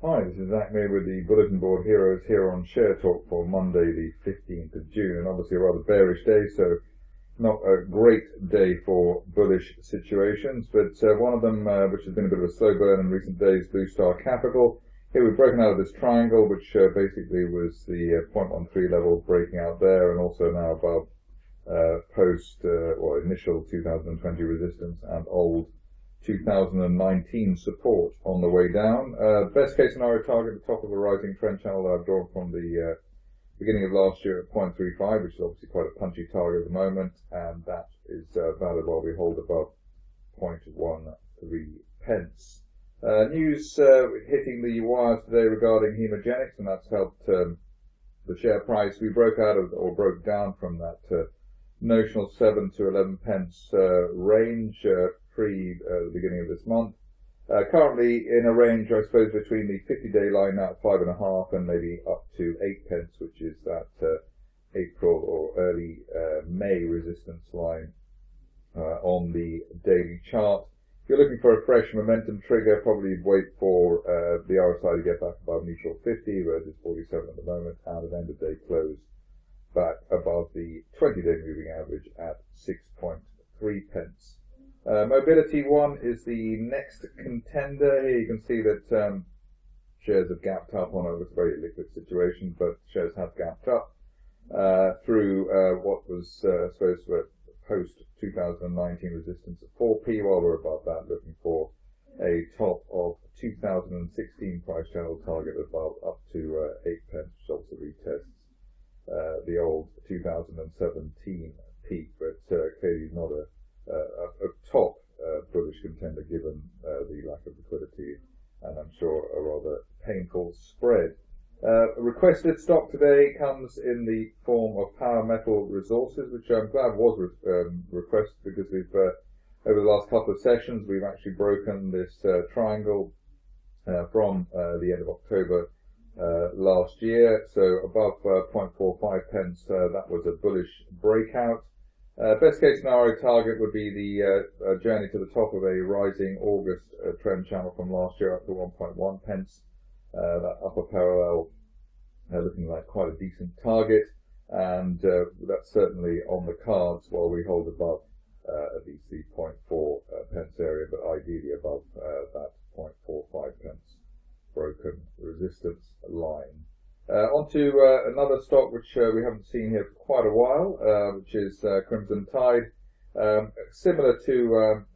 Hi, this is Zak Mir with the Bulletin Board Heroes here on Share Talk for Monday the 15th of June, and obviously a rather bearish day, so not a great day for bullish situations, but one of them which has been a bit of a slow burn in recent days, Blue Star Capital. Here we've broken out of this triangle, which basically was the 0.13 level breaking out there, and also now above initial 2020 resistance and old 2019 support on the way down. Best case scenario target at the top of a rising trend channel that I've drawn from the beginning of last year at 0.35, which is obviously quite a punchy target at the moment, and that is valid while we hold above 0.13 pence. News hitting the wires today regarding Hemogenyx, and that's helped the share price. We broke out of, or broke down from that notional 7 to 11 pence range pre the beginning of this month. Currently in a range, I suppose, between the 50-day line now at 5.5 and maybe up to 8 pence, which is that April or early May resistance line on the daily chart. If you're looking for a fresh momentum trigger, probably wait for the RSI to get back above neutral 50, whereas it's 47 at the moment, and an end-of-day close back above the 20-day moving average at 6.3 pence. Mobilityone is the next contender. Here you can see that shares have gapped up on a very liquid situation, but shares have gapped up through what was supposed to post 2019 resistance at 4p, while we're above that, looking for a top of 2016 price channel target above up to 8 pence, which also retests the old 2017 peak, but clearly not a top bullish contender given the lack of liquidity and I'm sure a rather painful spread. A requested stock today comes in the form of Power Metal Resources, which I'm glad was requested because we've over the last couple of sessions we've actually broken this triangle from the end of October last year, so above 0.45 pence. That was a bullish breakout. Best case scenario target would be the journey to the top of a rising August trend channel from last year up to 1.1 pence. That upper parallel looking like quite a decent target, and that's certainly on the cards while we hold above at least the 0.4 pence area, but ideally above that 0.45 pence broken resistance line. On to another stock which we haven't seen here for quite a while, which is Crimson Tide. Similar to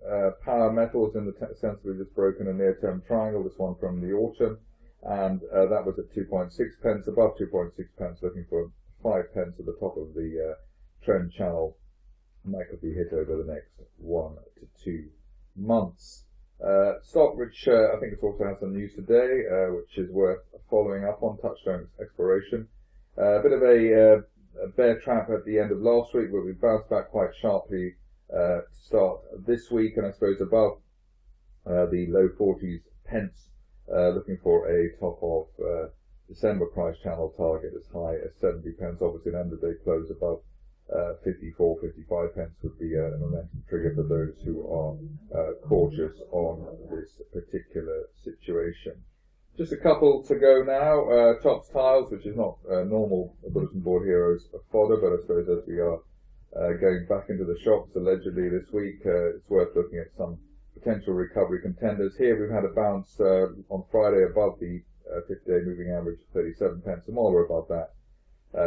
Power Metals in the sense that we've just broken a near-term triangle, this one from the autumn, and that was at 2.6 pence, above 2.6 pence, looking for 5 pence at the top of the trend channel, and that could be hit over the next 1 to 2 months. Stock which I think it also has some news today, which is worth following up on, Touchstone Exploration. A bit of a bear trap at the end of last week, but we bounced back quite sharply to start this week, and I suppose above the low 40s pence, looking for a top of December price channel target as high as 70 pence. Obviously an end of day close above 54, 55 pence would be a momentum trigger for those who are cautious on this particular situation. Just a couple to go now. Tops Tiles, which is not normal Bulletin Board Heroes fodder, but I suppose as we are going back into the shops allegedly this week, it's worth looking at some potential recovery contenders. Here we've had a bounce on Friday above the 50-day moving average of 37 pence, and while we're above that,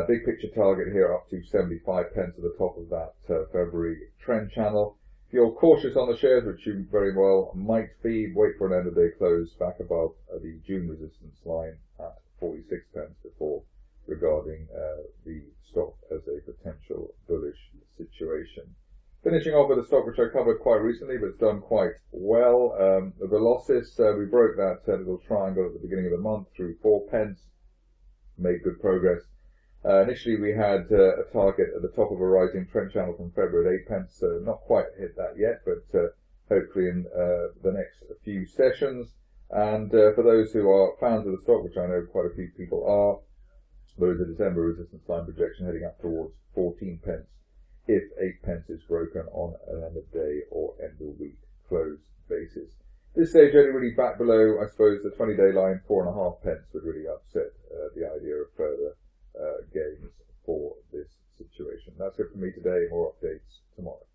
big picture target here up to 75 pence at the top of that February trend channel. If you're cautious on the shares, which you very well might be, wait for an end of day close back above the June resistance line at 46 pence before regarding the stock as a potential bullish situation. Finishing off with a stock which I covered quite recently, but it's done quite well. The Velocys, we broke that little triangle at the beginning of the month through 4 pence, made good progress. Initially we had a target at the top of a rising trend channel from February at 8 pence, so not quite hit that yet, but hopefully in the next few sessions. And for those who are fans of the stock, which I know quite a few people are, there is a December resistance line projection heading up towards 14 pence if 8 pence is broken on an end of day or end of week close basis. this stage, only really back below, I suppose, the 20-day line, 4.5 pence would really upset the idea of further gains for this situation. That's it for me today. More updates tomorrow.